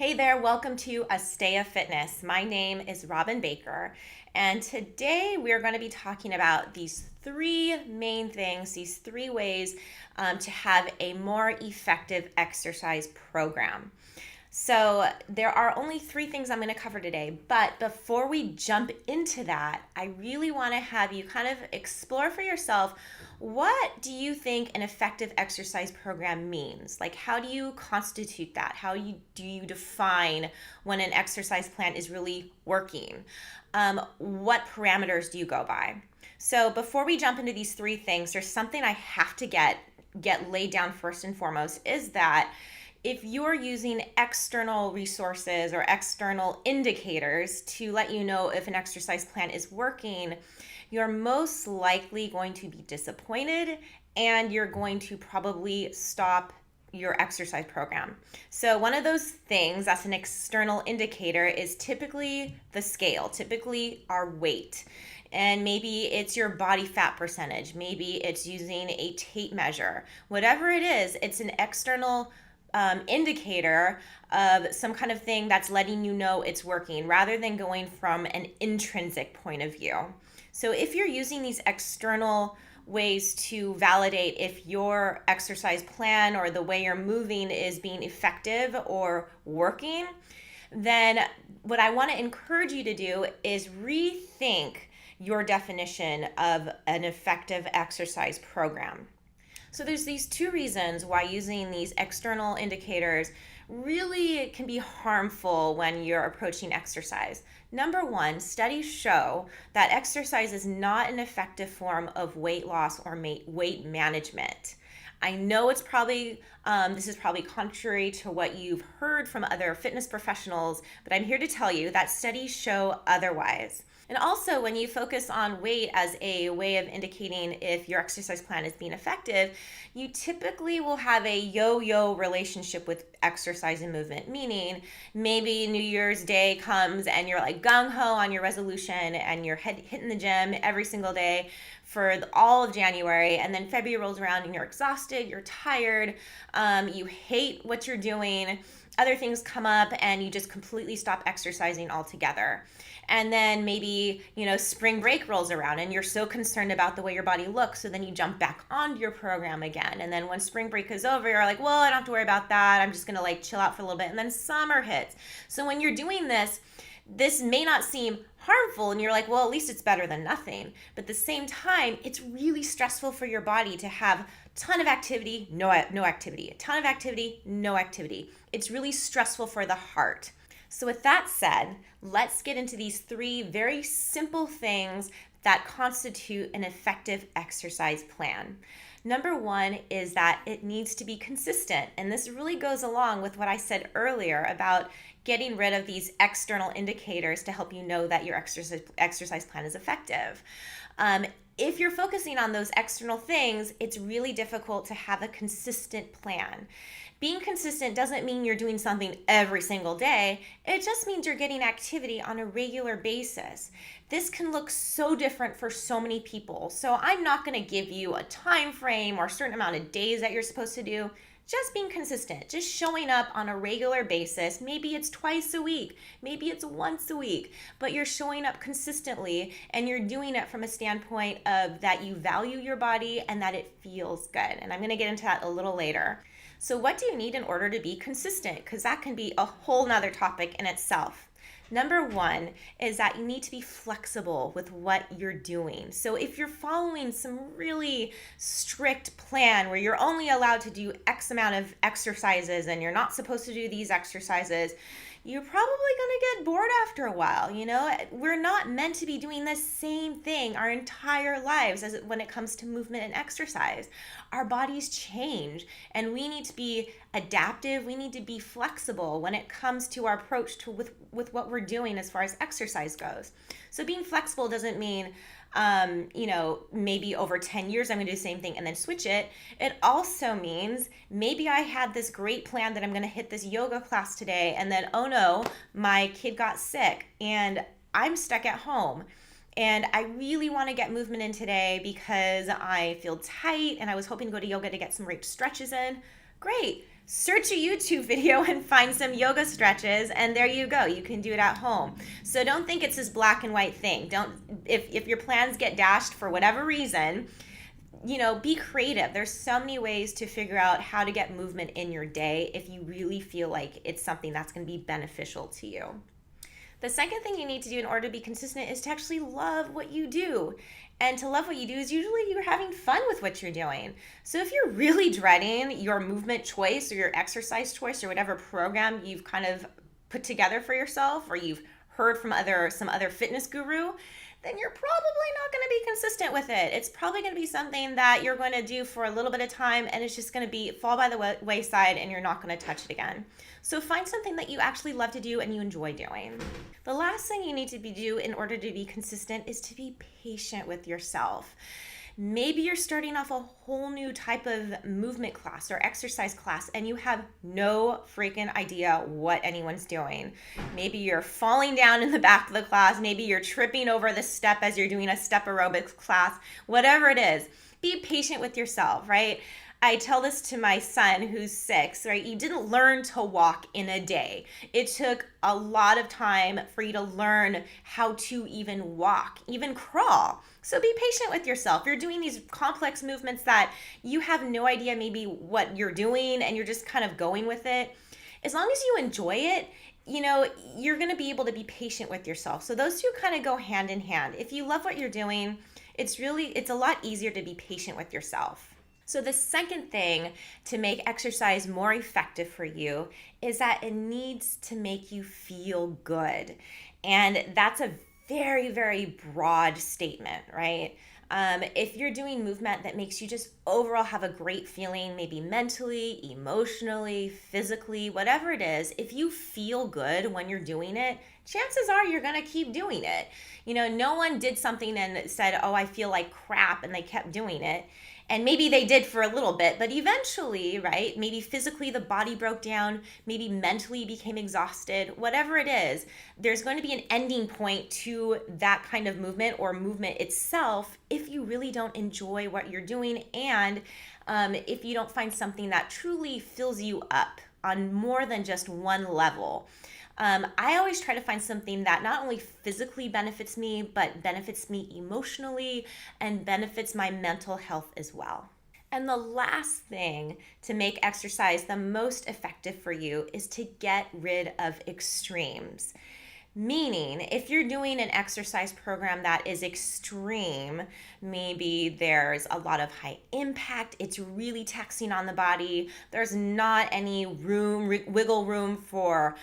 Hey there, welcome to Astea Fitness. My name is Robin Baker, and today we are going to be talking about these three main things, these three ways to have a more effective exercise program. So, there are only three things I'm going to cover today, but before we jump into that, I really want to have you kind of explore for yourself, what do you think an effective exercise program means? Like, how do you constitute that? Do you define when an exercise plan is really working? What parameters do you go by? So, before we jump into these three things, there's something I have to get laid down first and foremost, is that if you're using external resources or external indicators to let you know if an exercise plan is working, you're most likely going to be disappointed and you're going to probably stop your exercise program. So, one of those things that's an external indicator is typically the scale, typically our weight. And maybe it's your body fat percentage, maybe it's using a tape measure. Whatever it is, it's an external indicator of some kind of thing that's letting you know it's working rather than going from an intrinsic point of view. So if you're using these external ways to validate if your exercise plan or the way you're moving is being effective or working, then what I want to encourage you to do is rethink your definition of an effective exercise program. So there's these two reasons why using these external indicators really can be harmful when you're approaching exercise. Number one, studies show that exercise is not an effective form of weight loss or weight management. I know this is probably contrary to what you've heard from other fitness professionals, but I'm here to tell you that studies show otherwise. And also, when you focus on weight as a way of indicating if your exercise plan is being effective, you typically will have a yo-yo relationship with exercise and movement, meaning maybe New Year's Day comes and you're like gung-ho on your resolution and you're hitting the gym every single day for all of January, and then February rolls around and you're exhausted, you're tired, you hate what you're doing, other things come up and you just completely stop exercising altogether. And then maybe, spring break rolls around and you're so concerned about the way your body looks, so then you jump back onto your program again. And then when spring break is over, you're like, well, I don't have to worry about that. I'm just going to chill out for a little bit. And then summer hits. So when you're doing this may not seem harmful and you're like, well, at least it's better than nothing. But at the same time, it's really stressful for your body to have a ton of activity, no activity, a ton of activity, no activity. It's really stressful for the heart. So with that said, let's get into these three very simple things that constitute an effective exercise plan. Number one is that it needs to be consistent. And this really goes along with what I said earlier about getting rid of these external indicators to help you know that your exercise plan is effective. If you're focusing on those external things, it's really difficult to have a consistent plan. Being consistent doesn't mean you're doing something every single day. It just means you're getting activity on a regular basis. This can look so different for so many people. So I'm not going to give you a time frame or a certain amount of days that you're supposed to do. Just being consistent, just showing up on a regular basis. Maybe it's twice a week, maybe it's once a week, but you're showing up consistently and you're doing it from a standpoint of that you value your body and that it feels good. And I'm going to get into that a little later. So what do you need in order to be consistent? Because that can be a whole nother topic in itself. Number one is that you need to be flexible with what you're doing. So if you're following some really strict plan where you're only allowed to do X amount of exercises and you're not supposed to do these exercises, you're probably going to get bored after a while. We're not meant to be doing the same thing our entire lives as when it comes to movement and exercise. Our bodies change and we need to be adaptive. We need to be flexible when it comes to our approach to with what we're doing as far as exercise goes. So being flexible doesn't mean maybe over 10 years I'm going to do the same thing and then switch it. It also means maybe I had this great plan that I'm going to hit this yoga class today, and then, oh no, my kid got sick and I'm stuck at home. And I really want to get movement in today because I feel tight and I was hoping to go to yoga to get some great stretches in. Great. search a YouTube video and find some yoga stretches, and there you go. You can do it at home. So don't think it's this black and white thing. Don't, if your plans get dashed for whatever reason, be creative. There's so many ways to figure out how to get movement in your day if you really feel like it's something that's going to be beneficial to you. The second thing you need to do in order to be consistent is to actually love what you do. And to love what you do is usually you're having fun with what you're doing. So if you're really dreading your movement choice or your exercise choice or whatever program you've kind of put together for yourself, or you've heard from some other fitness guru, then you're probably not going to be consistent with it. It's probably going to be something that you're going to do for a little bit of time, and it's just going to be fall by the wayside, and you're not going to touch it again. So find something that you actually love to do and you enjoy doing. The last thing you need to do in order to be consistent is to be patient with yourself. Maybe you're starting off a whole new type of movement class or exercise class and you have no freaking idea what anyone's doing. Maybe you're falling down in the back of the class. Maybe you're tripping over the step as you're doing a step aerobics class. Whatever it is, be patient with yourself, right? I tell this to my son who's 6, right? You didn't learn to walk in a day. It took a lot of time for you to learn how to even walk, even crawl. So be patient with yourself. You're doing these complex movements that you have no idea maybe what you're doing and you're just kind of going with it. As long as you enjoy it, you're going to be able to be patient with yourself. So those two kind of go hand in hand. If you love what you're doing, it's a lot easier to be patient with yourself. So the second thing to make exercise more effective for you is that it needs to make you feel good. And that's a very, very broad statement, right? If you're doing movement that makes you just overall have a great feeling, maybe mentally, emotionally, physically, whatever it is, if you feel good when you're doing it, chances are you're going to keep doing it. No one did something and said, oh, I feel like crap, and they kept doing it. And maybe they did for a little bit, but eventually, right, maybe physically the body broke down, maybe mentally became exhausted, whatever it is, there's going to be an ending point to that kind of movement or movement itself if you really don't enjoy what you're doing and if you don't find something that truly fills you up on more than just one level. I always try to find something that not only physically benefits me, but benefits me emotionally and benefits my mental health as well. And the last thing to make exercise the most effective for you is to get rid of extremes. Meaning, if you're doing an exercise program that is extreme, maybe there's a lot of high impact, it's really taxing on the body, there's not any wiggle room for,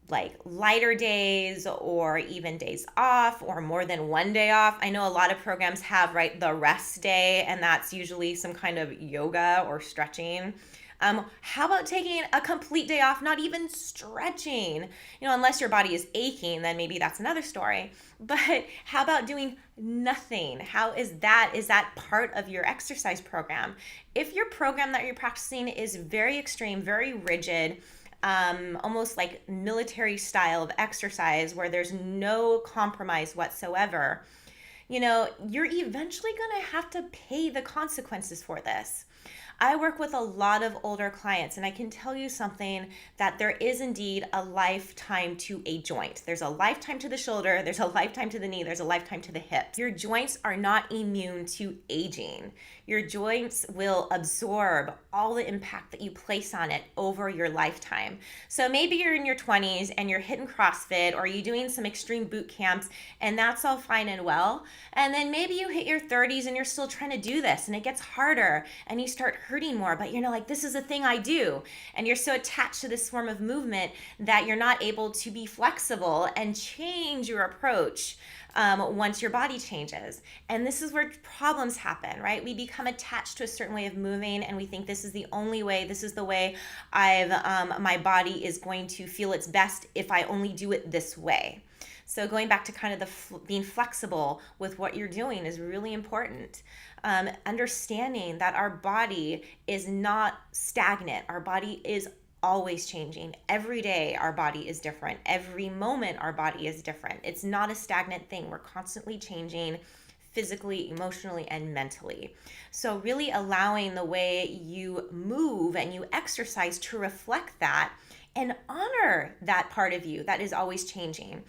like lighter days or even days off or more than one day off. I know a lot of programs have, right, the rest day, and that's usually some kind of yoga or stretching. How about taking a complete day off, not even stretching? Unless your body is aching, then maybe that's another story. But how about doing nothing? Is that part of your exercise program? If your program that you're practicing is very extreme, very rigid, almost like military style of exercise where there's no compromise whatsoever, you're eventually going to have to pay the consequences for this. I work with a lot of older clients, and I can tell you something, that there is indeed a lifetime to a joint. There's a lifetime to the shoulder, there's a lifetime to the knee, there's a lifetime to the hips. Your joints are not immune to aging. Your joints will absorb all the impact that you place on it over your lifetime. So maybe you're in your 20s and you're hitting CrossFit or you're doing some extreme boot camps, and that's all fine and well. And then maybe you hit your 30s and you're still trying to do this and it gets harder and you start hurting more, but you're like, this is a thing I do. And you're so attached to this form of movement that you're not able to be flexible and change your approach once your body changes. And this is where problems happen, right? We become attached to a certain way of moving and we think this is the only way, this is the way my body is going to feel its best if I only do it this way. So going back to kind of being flexible with what you're doing is really important. Understanding that our body is not stagnant. Our body is always changing. Every day our body is different. Every moment our body is different. It's not a stagnant thing. We're constantly changing physically, emotionally, and mentally. So really allowing the way you move and you exercise to reflect that and honor that part of you that is always changing.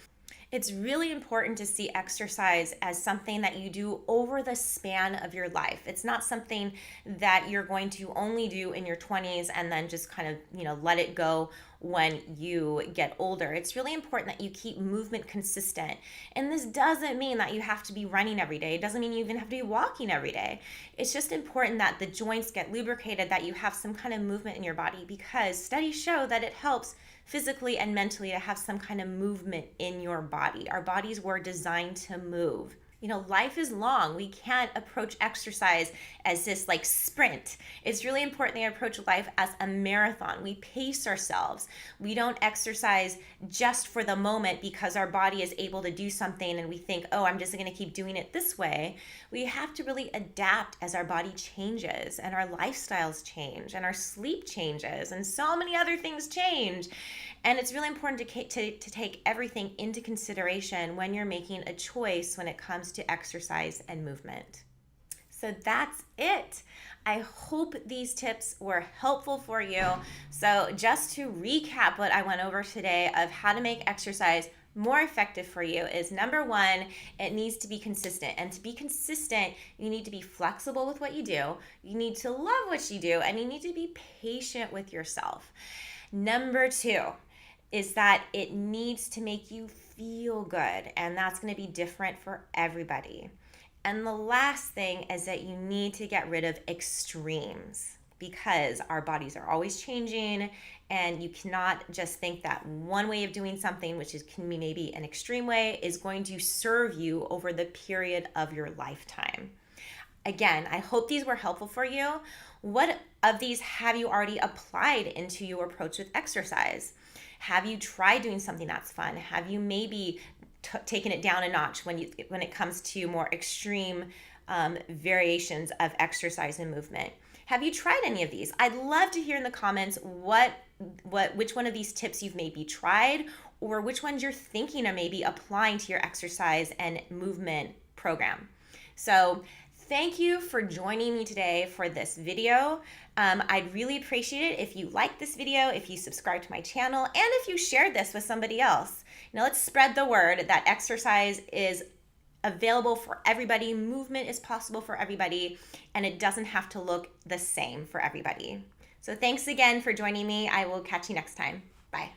It's really important to see exercise as something that you do over the span of your life. It's not something that you're going to only do in your 20s and then just kind of, let it go when you get older. It's really important that you keep movement consistent. And this doesn't mean that you have to be running every day. It doesn't mean you even have to be walking every day. It's just important that the joints get lubricated, that you have some kind of movement in your body, because studies show that it helps physically and mentally to have some kind of movement in your body. Our bodies were designed to move. Life is long. We can't approach exercise as this like sprint. It's really important that we approach life as a marathon. We pace ourselves. We don't exercise just for the moment because our body is able to do something and we think, oh, I'm just going to keep doing it this way. We have to really adapt as our body changes and our lifestyles change and our sleep changes and so many other things change. And it's really important to take everything into consideration when you're making a choice when it comes to exercise and movement. So that's it. I hope these tips were helpful for you. So just to recap what I went over today of how to make exercise more effective for you is, number one, it needs to be consistent. And to be consistent, you need to be flexible with what you do. You need to love what you do, and you need to be patient with yourself. Number two is that it needs to make you feel good, and that's going to be different for everybody. And the last thing is that you need to get rid of extremes, because our bodies are always changing, and you cannot just think that one way of doing something, which can be maybe an extreme way, is going to serve you over the period of your lifetime. Again, I hope these were helpful for you. What of these have you already applied into your approach with exercise? Have you tried doing something that's fun? Have you maybe taken it down a notch when it comes to more extreme variations of exercise and movement? Have you tried any of these? I'd love to hear in the comments which one of these tips you've maybe tried, or which ones you're thinking of maybe applying to your exercise and movement program. So thank you for joining me today for this video. I'd really appreciate it if you liked this video, if you subscribe to my channel, and if you shared this with somebody else. Let's spread the word that exercise is available for everybody, movement is possible for everybody, and it doesn't have to look the same for everybody. So thanks again for joining me. I will catch you next time. Bye.